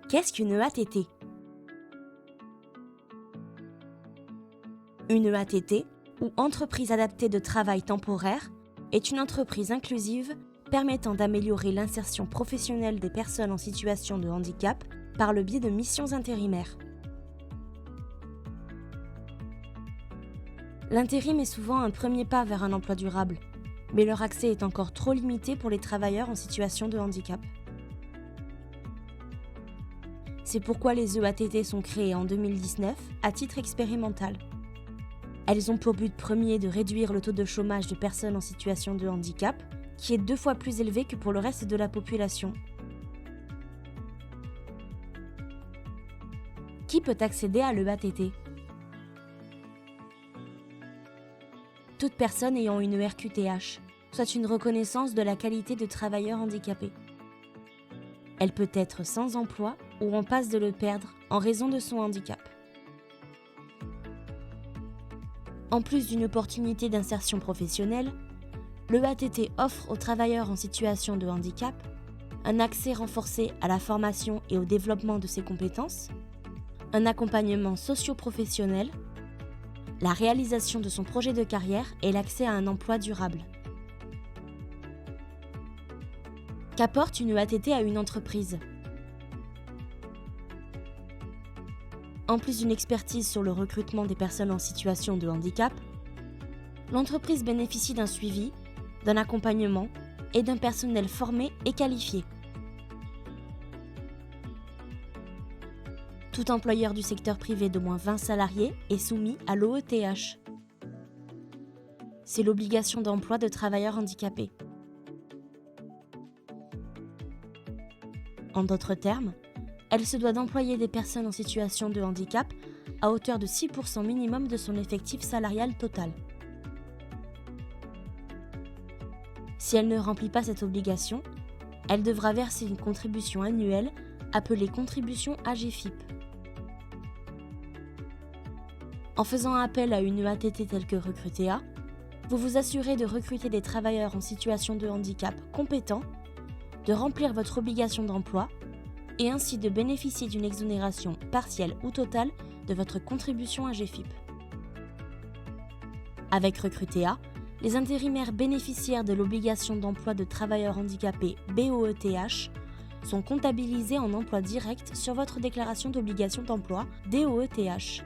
Qu'est-ce qu'une EATT? Une EATT, ou entreprise adaptée de travail temporaire, est une entreprise inclusive permettant d'améliorer l'insertion professionnelle des personnes en situation de handicap par le biais de missions intérimaires. L'intérim est souvent un premier pas vers un emploi durable, mais leur accès est encore trop limité pour les travailleurs en situation de handicap. C'est pourquoi les EATT sont créées en 2019 à titre expérimental. Elles ont pour but premier de réduire le taux de chômage de personnes en situation de handicap, qui est 2 fois plus élevé que pour le reste de la population. Qui peut accéder à l'EATT? Toute personne ayant une ERQTH, soit une reconnaissance de la qualité de travailleur handicapé. Elle peut être sans emploi ou en passe de le perdre en raison de son handicap. En plus d'une opportunité d'insertion professionnelle, l'EATT offre aux travailleurs en situation de handicap un accès renforcé à la formation et au développement de ses compétences, un accompagnement socio-professionnel, la réalisation de son projet de carrière et l'accès à un emploi durable. Qu'apporte une EATT à une entreprise? En plus d'une expertise sur le recrutement des personnes en situation de handicap, l'entreprise bénéficie d'un suivi, d'un accompagnement et d'un personnel formé et qualifié. Tout employeur du secteur privé d'au moins 20 salariés est soumis à l'OETH. C'est l'obligation d'emploi de travailleurs handicapés. En d'autres termes, elle se doit d'employer des personnes en situation de handicap à hauteur de 6% minimum de son effectif salarial total. Si elle ne remplit pas cette obligation, elle devra verser une contribution annuelle appelée contribution AGFIP. En faisant appel à une EATT telle que Recrutea, vous vous assurez de recruter des travailleurs en situation de handicap compétents, de remplir votre obligation d'emploi et ainsi de bénéficier d'une exonération partielle ou totale de votre contribution AGFIP. Avec Recrutea, les intérimaires bénéficiaires de l'obligation d'emploi de travailleurs handicapés BOETH sont comptabilisés en emploi direct sur votre déclaration d'obligation d'emploi DOETH.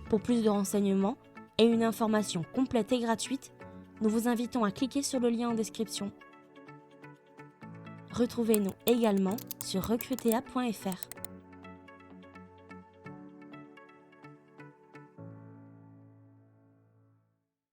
Pour plus de renseignements et une information complète et gratuite, nous vous invitons à cliquer sur le lien en description. Retrouvez-nous également sur recrutea.fr.